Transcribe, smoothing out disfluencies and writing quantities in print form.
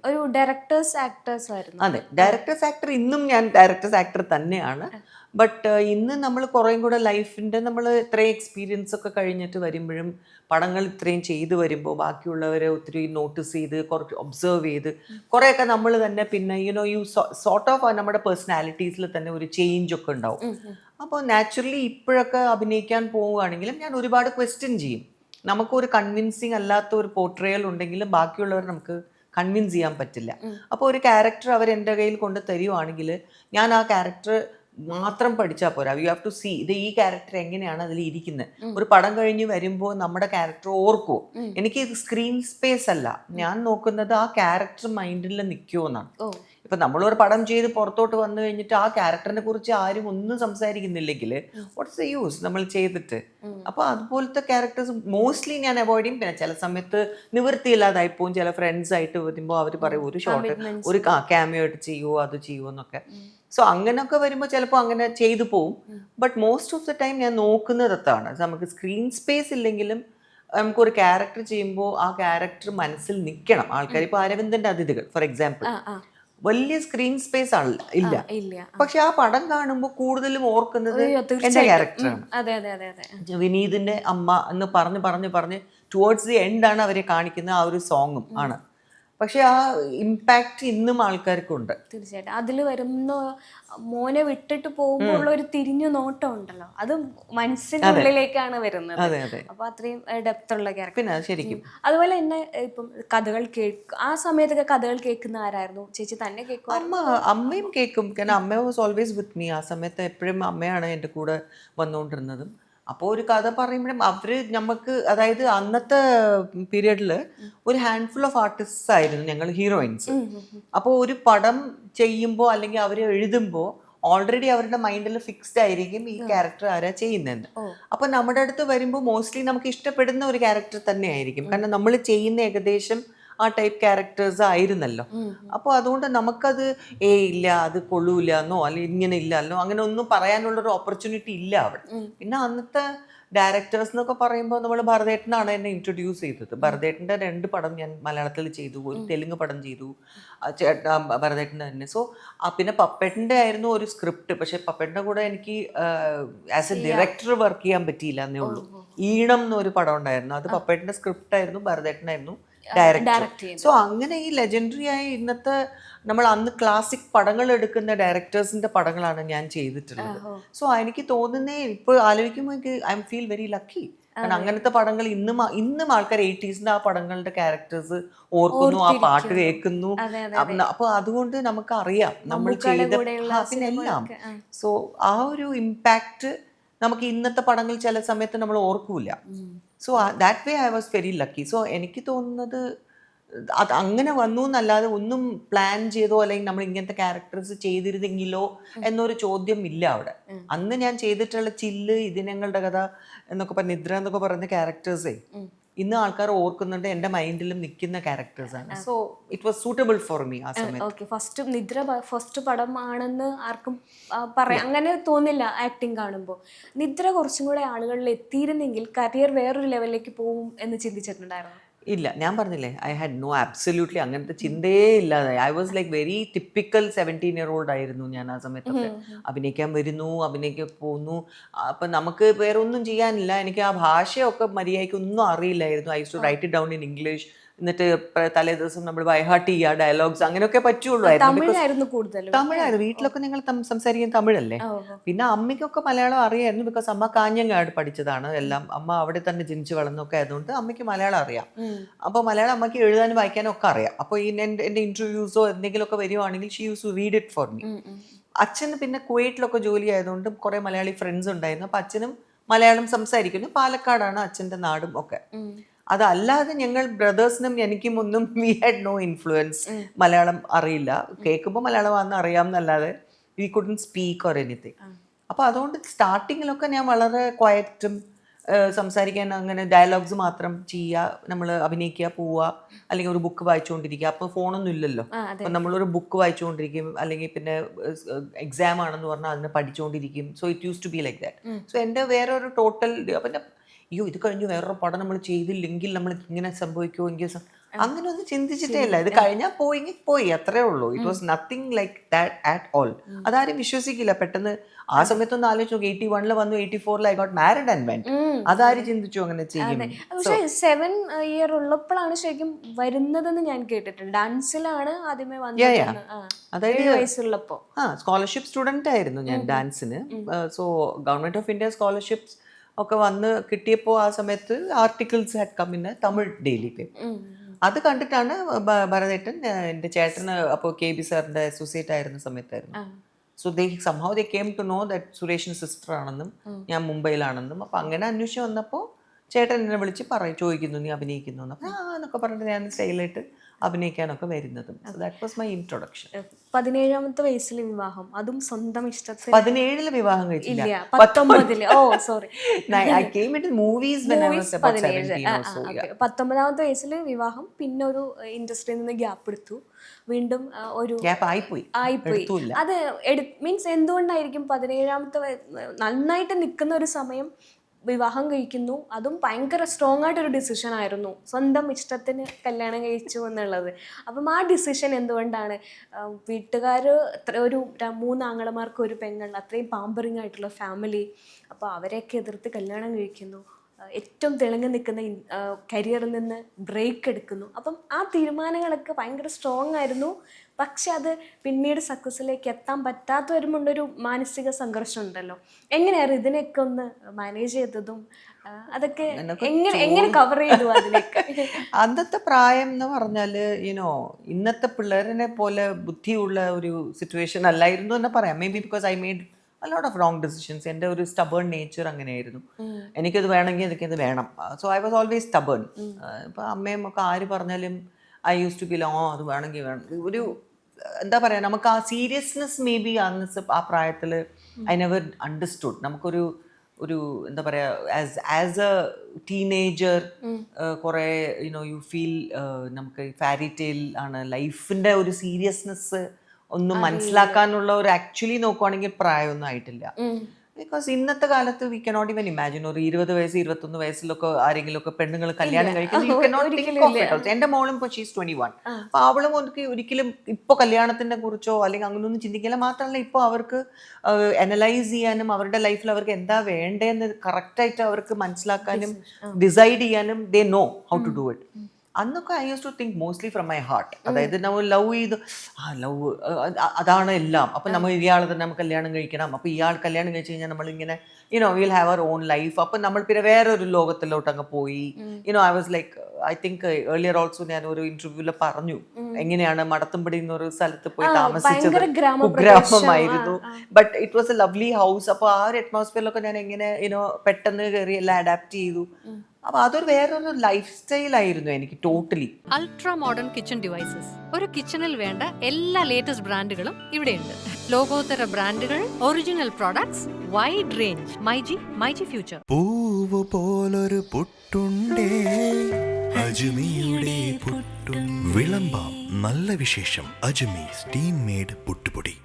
ഒരു directors actors ആയിരുന്നു. അതെ, ഡയറക്ടേഴ്സ് ആക്ടർ ഇന്നും ഞാൻ ഡയറക്ടേഴ്സ് ആക്ടർ തന്നെയാണ്. ബട്ട് ഇന്ന് നമ്മൾ കുറേയും കൂടെ ലൈഫിൻ്റെ നമ്മൾ ഇത്രയും എക്സ്പീരിയൻസ് ഒക്കെ കഴിഞ്ഞിട്ട് വരുമ്പോഴും പടങ്ങൾ ഇത്രയും ചെയ്തു വരുമ്പോൾ ബാക്കിയുള്ളവരെ ഒത്തിരി നോട്ടീസ് ചെയ്ത് കുറച്ച് ഒബ്സർവ് ചെയ്ത് കുറേയൊക്കെ നമ്മൾ തന്നെ പിന്നെ സോർട്ട് ഓഫ് നമ്മുടെ പേഴ്സണാലിറ്റീസിൽ തന്നെ ഒരു ചേഞ്ച് ഒക്കെ ഉണ്ടാവും. അപ്പോൾ നാച്ചുറലി ഇപ്പോഴൊക്കെ അഭിനയിക്കാൻ പോവുകയാണെങ്കിലും ഞാൻ ഒരുപാട് ക്വസ്റ്റ്യൻ ചെയ്യും. നമുക്കൊരു കൺവിൻസിങ് അല്ലാത്ത ഒരു പോർട്രയൽ ഉണ്ടെങ്കിലും ബാക്കിയുള്ളവർ നമുക്ക് കൺവിൻസ് ചെയ്യാൻ പറ്റില്ല. അപ്പോൾ ഒരു ക്യാരക്ടർ അവർ എൻ്റെ കയ്യിൽ കൊണ്ട് തരുവാണെങ്കിൽ ഞാൻ ആ ക്യാരക്ടർ മാത്രം പഠിച്ചാൽ പോരാ. യു ഹാവ് ടു സീ ഇത് ഈ ക്യാരക്ടർ എങ്ങനെയാണ് അതിൽ ഇരിക്കുന്നത്. ഒരു പടം കഴിഞ്ഞ് വരുമ്പോൾ നമ്മുടെ ക്യാരക്ടർ ഓർക്കുമോ. എനിക്ക് ഇത് സ്ക്രീൻ സ്പേസ് അല്ല, ഞാൻ നോക്കുന്നത് ആ ക്യാരക്ടർ മൈൻഡിൽ നിൽക്കുമോ എന്നാണ്. ഇപ്പം നമ്മളൊരു പടം ചെയ്ത് പുറത്തോട്ട് വന്നു കഴിഞ്ഞിട്ട് ആ ക്യാരക്ടറിനെ കുറിച്ച് ആരും ഒന്നും സംസാരിക്കുന്നില്ലെങ്കിൽ വാട്ട്സ് ദ യൂസ് നമ്മൾ ചെയ്തിട്ട്. അപ്പോൾ അതുപോലത്തെ ക്യാരക്ടേഴ്സ് മോസ്റ്റ്ലി ഞാൻ അവോയ്ഡ് ചെയ്യും. പിന്നെ ചില സമയത്ത് നിവൃത്തിയില്ലാതായിപ്പോവും. ചില ഫ്രണ്ട്സ് ആയിട്ട് വരുമ്പോൾ അവർ പറയും ഒരു ഷോട്ട് ഒരു ക്യാമിയോ ആയിട്ട് ചെയ്യുമോ അത് ചെയ്യുമോ എന്നൊക്കെ. സോ അങ്ങനെയൊക്കെ വരുമ്പോൾ ചിലപ്പോൾ അങ്ങനെ ചെയ്തു പോവും. But most of the time ഞാൻ നോക്കുന്നത് അതാണ്, നമുക്ക് സ്ക്രീൻ സ്പേസ് ഇല്ലെങ്കിലും നമുക്കൊരു ക്യാരക്ടർ ചെയ്യുമ്പോൾ ആ ക്യാരക്ടർ മനസ്സിൽ നിൽക്കണം ആൾക്കാർ. ഇപ്പോൾ അരവിന്ദൻ്റെ അതിഥികൾ ഫോർ എക്സാമ്പിൾ വലിയ സ്ക്രീൻ സ്പേസ് ആണ് ഇല്ല, പക്ഷെ ആ പടം കാണുമ്പോൾ കൂടുതലും ഓർക്കുന്നത് എന്റെ ക്യാരക്ടറാണ്. വിനീതിന്റെ അമ്മ എന്ന് പറഞ്ഞ് ടുവേർഡ്സ് ദി എൻഡ് ആണ് അവരെ കാണിക്കുന്ന ആ ഒരു സോങ്ങും ആണ്. പക്ഷെ ആ ഇമ്പാക്ട് ഇന്നും ആൾക്കാർക്കുണ്ട്. തീർച്ചയായിട്ടും അതിൽ വരുന്ന മോനെ വിട്ടിട്ട് പോകുമ്പോൾ ഉള്ള ഒരു തിരിഞ്ഞു നോട്ടം ഉണ്ടല്ലോ, അത് മനസ്സിന്റെ ഉള്ളിലേക്കാണ് വരുന്നത്. അപ്പൊ അത്രയും ഡെപ്ത് ഉള്ള ക്യാരക്ടർ. പിന്നെ ശരിക്കും അതുപോലെ തന്നെ ഇപ്പം കഥകൾ ആ സമയത്തൊക്കെ കഥകൾ കേൾക്കുന്ന ആരായിരുന്നു? ചേച്ചി തന്നെ കേൾക്കും? അമ്മയും കേൾക്കും. കാരണം അമ്മ വാസ് ഓൾവേസ് വിത്ത് മീ. ആ സമയത്ത് എപ്പോഴും അമ്മയാണ് എൻ്റെ കൂടെ വന്നുകൊണ്ടിരുന്നതും. അപ്പോൾ ഒരു കഥ പറയുമ്പോഴും അവർ നമുക്ക്, അതായത് അന്നത്തെ പീരിയഡിൽ ഒരു ഹാൻഡ്ഫുൾ ഓഫ് ആർട്ടിസ്റ്റ്സ് ആയിരുന്നു ഞങ്ങൾ ഹീറോയിൻസ്. അപ്പോൾ ഒരു പടം ചെയ്യുമ്പോൾ അല്ലെങ്കിൽ അവർ എഴുതുമ്പോൾ ഓൾറെഡി അവരുടെ മൈൻഡിൽ ഫിക്സ്ഡ് ആയിരിക്കും ഈ ക്യാരക്ടർ ആരാ ചെയ്യുന്നതെന്ന്. അപ്പോൾ നമ്മുടെ അടുത്ത് വരുമ്പോൾ മോസ്റ്റ്ലി നമുക്ക് ഇഷ്ടപ്പെടുന്ന ഒരു ക്യാരക്ടർ തന്നെ ആയിരിക്കും. കാരണം നമ്മൾ ചെയ്യുന്ന ഏകദേശം ആ ടൈപ്പ് ക്യാരക്ടേഴ്സ് ആയിരുന്നല്ലോ. അപ്പോൾ അതുകൊണ്ട് നമുക്കത് ഇല്ല അത് കൊള്ളൂല എന്നോ അല്ലെങ്കിൽ ഇങ്ങനെ ഇല്ലല്ലോ അങ്ങനെ ഒന്നും പറയാനുള്ളൊരു ഓപ്പർച്യൂണിറ്റി ഇല്ല അവിടെ. പിന്നെ അന്നത്തെ ഡയറക്ടേഴ്സ് എന്നൊക്കെ പറയുമ്പോൾ നമ്മൾ ഭരതേട്ടനാണ് എന്നെ ഇൻട്രൊഡ്യൂസ് ചെയ്തത്. ഭരതേട്ടൻ്റെ 2 പടം ഞാൻ മലയാളത്തിൽ ചെയ്തു, ഒരു തെലുങ്ക് പടം ചെയ്തു ഭരതേട്ടൻ്റെ തന്നെ. സോ പിന്നെ പപ്പേട്ടൻ്റെ ആയിരുന്നു ഒരു സ്ക്രിപ്റ്റ്. പക്ഷെ പപ്പേട്ടൻ്റെ കൂടെ എനിക്ക് ആസ് എ ഡയറക്ടർ വർക്ക് ചെയ്യാൻ പറ്റിയില്ല എന്നേ ഉള്ളൂ. ഈണം എന്നൊരു പടം ഉണ്ടായിരുന്നു, അത് പപ്പേട്ടൻ്റെ സ്ക്രിപ്റ്റ് ആയിരുന്നു, ഭരതേട്ടനായിരുന്നു ഡയറക്ടർ. സോ അങ്ങനെ ഈ ലെജൻഡറി ആയി ഇന്നത്തെ നമ്മൾ അന്ന് ക്ലാസിക് പടങ്ങൾ എടുക്കുന്ന ഡയറക്ടേഴ്സിന്റെ പടങ്ങളാണ് ഞാൻ ചെയ്തിട്ടുള്ളത്. സോ എനിക്ക് തോന്നുന്നേ ഇപ്പോൾ ആലോചിക്കുമ്പോൾ എനിക്ക് ഐ ഫീൽ വെരി ലക്കി. കാരണം അങ്ങനത്തെ പടങ്ങൾ ഇന്നും ആൾക്കാർ 80s ആ പടങ്ങളുടെ ക്യാരക്ടേഴ്സ് ഓർക്കുന്നു, ആ പാട്ട് കേൾക്കുന്നു. അപ്പൊ അതുകൊണ്ട് നമുക്ക് അറിയാം നമ്മൾ ചെയ്ത പിന്നെ എല്ലാം. സോ ആ ഒരു ഇമ്പാക്റ്റ് നമുക്ക് ഇന്നത്തെ പടങ്ങൾ ചില സമയത്ത് നമ്മൾ ഓർക്കൂല. So that way I was very lucky. So എനിക്ക് തോന്നുന്നത് അത് അങ്ങനെ വന്നു എന്നല്ലാതെ ഒന്നും പ്ലാൻ ചെയ്തോ അല്ലെങ്കിൽ നമ്മൾ ഇങ്ങനത്തെ ക്യാരക്ടേഴ്സ് ചെയ്തിരുന്നെങ്കിലോ എന്നൊരു ചോദ്യം ഇല്ല അവിടെ. അന്ന് ഞാൻ ചെയ്തിട്ടുള്ള ചില്ല്, ഇതിനങ്ങളുടെ കഥ എന്നൊക്കെ പറഞ്ഞ നിദ്ര എന്നൊക്കെ പറയുന്ന ക്യാരക്ടേഴ്സേ ഇന്ന് ആൾക്കാർ ഓർക്കുന്നുണ്ട്, എൻ്റെ മൈൻഡിലും നിൽക്കുന്ന ക്യാരക്ടേഴ്സാണ്. So it was suitable for me ആ സമയത്ത്. നിദ്ര ഫസ്റ്റ് പടം ആണെന്ന് ആർക്കും പറയാം, അങ്ങനെ തോന്നില്ല ആക്ടിങ് കാണുമ്പോൾ. നിദ്ര കുറച്ചും കൂടെ ആളുകളിൽ എത്തിയിരുന്നെങ്കിൽ കരിയർ വേറൊരു ലെവലിലേക്ക് പോകും എന്ന് ചിന്തിച്ചിട്ടുണ്ടായിരുന്നു? ഇല്ല, ഞാൻ പറഞ്ഞില്ലേ, ഐ ഹാഡ് നോ അബ്സല്യൂട്ട്ലി അങ്ങനത്തെ ചിന്തയേ ഇല്ലാതെ. I was like very typical 17-year-old ആയിരുന്നു ഞാൻ ആ സമയത്തൊക്കെ. അഭിനയിക്കാൻ വരുന്നു, അഭിനയിക്കാൻ പോകുന്നു. അപ്പം നമുക്ക് വേറെ ഒന്നും ചെയ്യാനില്ല. എനിക്ക് ആ ഭാഷയൊക്കെ മര്യാദയ്ക്ക് ഒന്നും അറിയില്ലായിരുന്നു. I use to write it down in English. എന്നിട്ട് തലേ ദിവസം നമ്മൾ ബൈഹാർട്ട് ചെയ്യുക ഡയലോഗ്സ്, അങ്ങനെയൊക്കെ പറ്റുള്ളൂ. തമിഴായിരുന്നു, വീട്ടിലൊക്കെ നിങ്ങൾ സംസാരിക്കാൻ തമിഴല്ലേ. പിന്നെ അമ്മയ്ക്കൊക്കെ മലയാളം അറിയായിരുന്നു, ബിക്കോസ് അമ്മ കാഞ്ഞങ്ങാട് പഠിച്ചതാണ് എല്ലാം. അമ്മ അവിടെ തന്നെ ജനിച്ചു വളർന്നൊക്കെ ആയതുകൊണ്ട് അമ്മയ്ക്ക് മലയാളം അറിയാം. അപ്പോൾ മലയാളം അമ്മയ്ക്ക് എഴുതാനും വായിക്കാനും ഒക്കെ അറിയാം. അപ്പോൾ എൻ്റെ ഇന്റർവ്യൂസോ എന്തെങ്കിലുമൊക്കെ വരുവാണെങ്കിൽ she use to read it for me. അച്ഛന് പിന്നെ കുവൈറ്റിലൊക്കെ ജോലി ആയതുകൊണ്ട് കുറേ മലയാളി ഫ്രണ്ട്സ് ഉണ്ടായിരുന്നു. അപ്പോൾ അച്ഛനും മലയാളം സംസാരിക്കുന്നു. പാലക്കാടാണ് അച്ഛൻ്റെ നാടും ഒക്കെ. അതല്ലാതെ ഞങ്ങൾ ബ്രദേഴ്സിനും എനിക്കും ഒന്നും we had no influence. Malayalam അറിയില്ല, കേൾക്കുമ്പോൾ മലയാളമാണെന്ന് അറിയാമെന്നല്ലാതെ we couldn't speak or anything. അപ്പോൾ അതുകൊണ്ട് സ്റ്റാർട്ടിങ്ങിലൊക്കെ ഞാൻ വളരെ ക്വയറ്റും സംസാരിക്കാൻ അങ്ങനെ ഡയലോഗ്സ് മാത്രം ചെയ്യുക, നമ്മൾ അഭിനയിക്കുക, പോവുക, അല്ലെങ്കിൽ ഒരു ബുക്ക് വായിച്ചുകൊണ്ടിരിക്കുക. അപ്പോൾ ഫോണൊന്നും ഇല്ലല്ലോ. അപ്പം നമ്മളൊരു ബുക്ക് വായിച്ചുകൊണ്ടിരിക്കും, അല്ലെങ്കിൽ പിന്നെ എക്സാം ആണെന്ന് പറഞ്ഞാൽ അതിനെ പഠിച്ചുകൊണ്ടിരിക്കും. So it use to be like that. So എൻ്റെ വേറൊരു ടോട്ടൽ പിന്നെ ഇത് കഴിഞ്ഞ് വേറൊരു പടം നമ്മൾ ചെയ്തില്ലെങ്കിൽ നമ്മൾ ഇങ്ങനെ സംഭവിക്കുമോ എങ്കിൽ അങ്ങനെ ഒന്നും ചിന്തിച്ചിട്ടേ ഇല്ല. ഇത് കഴിഞ്ഞാൽ പോയി അത്രേ ഉള്ളൂ. It was nothing like that at all. അതാരും വിശ്വസിക്കില്ല. പെട്ടെന്ന് ആ സമയത്തൊന്നും ആലോചിച്ചു നോക്കി, 81 വന്നു, 84 I got married and went. അതാരും ചിന്തിച്ചു അങ്ങനെ ചെയ്യും. പക്ഷെ 7 ഇയർ ഉള്ളപ്പോഴാണ് ശരിക്കും വരുന്നതെന്ന് ഞാൻ കേട്ടിട്ടുണ്ട്. ഡാൻസിലാണ് ആദ്യമേ വന്നത്. അതായത് 7 വയസ്സുള്ളപ്പോ സ്കോളർഷിപ്പ് സ്റ്റുഡന്റ് ആയിരുന്നു ഞാൻ ഡാൻസിന്. So government of India scholarships ഒക്കെ വന്ന് കിട്ടിയപ്പോൾ ആ സമയത്ത് articles had come in Tamil daily paper. അത് കണ്ടിട്ടാണ് ഭരതേട്ടൻ, എൻ്റെ ചേട്ടന് അപ്പോൾ KB സാറിന്റെ അസോസിയേറ്റ് ആയിരുന്ന സമയത്തായിരുന്നു. So somehow they came to know that സുരേഷിന് സിസ്റ്റർ ആണെന്നും ഞാൻ മുംബൈയിലാണെന്നും. അപ്പം അങ്ങനെ അന്വേഷിച്ച് വന്നപ്പോൾ ചേട്ടൻ എന്നെ വിളിച്ച് ചോദിക്കുന്നു, നീ അഭിനയിക്കുന്നു എന്നൊക്കെ എന്നൊക്കെ പറഞ്ഞിട്ട് ഞാൻ സ്റ്റൈലായിട്ട് അഭിനയിക്കാനൊക്കെ വരുന്നതും. So that was my introduction. 17ാമത്തെ വയസ്സിൽ വിവാഹം, അതും സ്വന്തം ഇഷ്ടത്തിൽ. 17 വിവാഹം കഴിച്ചില്ല, 19. Oh sorry, I came into movies when I was about 17 or so. 19ാമത്തെ വയസ്സിൽ വിവാഹം, പിന്നെ ഒരു ഇൻഡസ്ട്രിയിൽ നിന്ന് ഗ്യാപ്പ് എടുത്തു, വീണ്ടും ഒരു ഗ്യാപ്പ് ആയിപ്പോയി. അത് മീൻസ് എന്തുകൊണ്ടായിരിക്കും 17ാമത്തെ നന്നായിട്ട് നിൽക്കുന്ന ഒരു സമയം വിവാഹം കഴിക്കുന്നു? അതും ഭയങ്കര സ്ട്രോങ് ആയിട്ടൊരു ഡിസിഷൻ ആയിരുന്നു, സ്വന്തം ഇഷ്ടത്തിന് കല്യാണം കഴിച്ചു എന്നുള്ളത്. അപ്പം ആ ഡിസിഷൻ എന്തുകൊണ്ടാണ്? വീട്ടുകാർ ഒരു 3 ആങ്ങളമാർക്ക് ഒരു പെങ്ങൾ, അത്രയും പാമ്പറിങ് ആയിട്ടുള്ള ഫാമിലി, അപ്പോൾ അവരെയൊക്കെ എതിർത്ത് കല്യാണം കഴിക്കുന്നു, ഏറ്റവും തിളങ്ങി നിൽക്കുന്ന കരിയറിൽ നിന്ന് ബ്രേക്ക് എടുക്കുന്നു. അപ്പം ആ തീരുമാനങ്ങളൊക്കെ ഭയങ്കര സ്ട്രോങ് ആയിരുന്നു. പക്ഷെ അത് പിന്നീട് സക്സസ്സിലേക്ക് എത്താൻ പറ്റാത്ത വരുമ്പോണ്ടൊരു മാനസിക സംഘർഷം ഉണ്ടല്ലോ. എങ്ങനെയായിരുന്നു ഇതിനെയൊക്കെ ഒന്ന് മാനേജ് ചെയ്തതും അതൊക്കെ എങ്ങനെ കവർ ചെയ്തു അതിലേക്ക്? അന്നത്തെ പ്രായം എന്ന് പറഞ്ഞാൽ ഇന്നത്തെ പിള്ളേരിനെ പോലെ ബുദ്ധിയുള്ള ഒരു സിറ്റുവേഷൻ അല്ലായിരുന്നു എന്ന് പറയാം. May be because I made a lot of wrong decisions. എൻ്റെ ഒരു stubborn nature അങ്ങനെയായിരുന്നു. എനിക്കത് വേണമെങ്കിൽ എനിക്കത് വേണം. So I was always stubborn. ഇപ്പോൾ അമ്മയും ഒക്കെ ആര് പറഞ്ഞാലും ഐ യൂസ് ടു ബി അത് വേണമെങ്കിൽ വേണം. ഒരു എന്താ പറയുക, നമുക്ക് ആ സീരിയസ്നെസ് മേ ബി ആ പ്രായത്തിൽ ഐ നെവർ അണ്ടർസ്റ്റുഡ്. നമുക്കൊരു എന്താ പറയുക, ആസ് എ ടീനേജർ കുറേ യു ഫീൽ നമുക്ക് ഫാരി ടെയിൽ ആണ് ലൈഫിൻ്റെ ഒരു സീരിയസ്നെസ് ഒന്നും മനസ്സിലാക്കാനുള്ള ഒരു ആക്ച്വലി നോക്കുവാണെങ്കിൽ പ്രായമൊന്നും ആയിട്ടില്ല. ബിക്കോസ് ഇന്നത്തെ കാലത്ത് വി കനോട്ട് ഇവൻ ഇമാജിൻ ഒരു 20 വയസ്സ് 21 വയസ്സിലൊക്കെ ആരെങ്കിലും ഒക്കെ പെണ്ണുങ്ങൾ കല്യാണം കഴിക്കുന്നത്. എന്റെ മോളും ഇപ്പോൾ ഷീസ് 21. അപ്പൊ അവളും ഒരിക്കലും ഇപ്പൊ കല്യാണത്തിനെ കുറിച്ചോ അല്ലെങ്കിൽ അങ്ങനെയൊന്നും ചിന്തിക്കില്ല. മാത്രമല്ല ഇപ്പോൾ അവർക്ക് അനലൈസ് ചെയ്യാനും അവരുടെ ലൈഫിൽ അവർക്ക് എന്താ വേണ്ടതെന്ന് കറക്റ്റായിട്ട് അവർക്ക് മനസ്സിലാക്കാനും ഡിസൈഡ് ചെയ്യാനും they know how to do it. അന്നൊക്കെ I use to think mostly from my heart. അതായത് നമ്മൾ ലവ് ചെയ്ത് ലവ് അതാണ് എല്ലാം. അപ്പം നമ്മൾ ഇയാൾ തന്നെ നമുക്ക് കല്യാണം കഴിക്കണം, അപ്പോൾ ഇയാൾ കല്യാണം കഴിച്ച് കഴിഞ്ഞാൽ നമ്മളിങ്ങനെ will have our own life. അപ്പം നമ്മൾ പിന്നെ വേറൊരു ലോകത്തിലോട്ട് അങ്ങ് പോയി. I was like I think earlier also ഞാൻ ഒരു ഇന്റർവ്യൂവിൽ പറഞ്ഞു എങ്ങനെയാണ് മടത്തുംപടി എന്നൊരു സ്ഥലത്ത് പോയി താമസിച്ചത്. കുഗ്രാമമായിരുന്നു, but it was a lovely house. അപ്പോൾ ആ ഒരു അറ്റ്മോസ്ഫിയറിലൊക്കെ ഞാൻ എങ്ങനെ പെട്ടെന്ന് കയറി എല്ലാം അഡാപ്റ്റ് ചെയ്തു. അപ്പൊ അതൊരു വേറൊരു ലൈഫ് സ്റ്റൈൽ ആയിരുന്നു എനിക്ക് totally. Ultra modern kitchen devices, ഒരു കിച്ചണിൽ വേണ്ട എല്ലാ ലേറ്റസ്റ്റ് ബ്രാൻഡുകളും ഇവിടെയുണ്ട്. ലോകോത്തര ബ്രാൻഡുകൾ, original products, wide range. MyG future. പൂവ് പോലൊരു പുട്ടുണ്ടേ അജ്മിയുടെ പുട്ടും. വിളമ്പാം നല്ല വിശേഷം. അജ്മി സ്റ്റീം മെയ്ഡ് പുട്ടുപൊടി.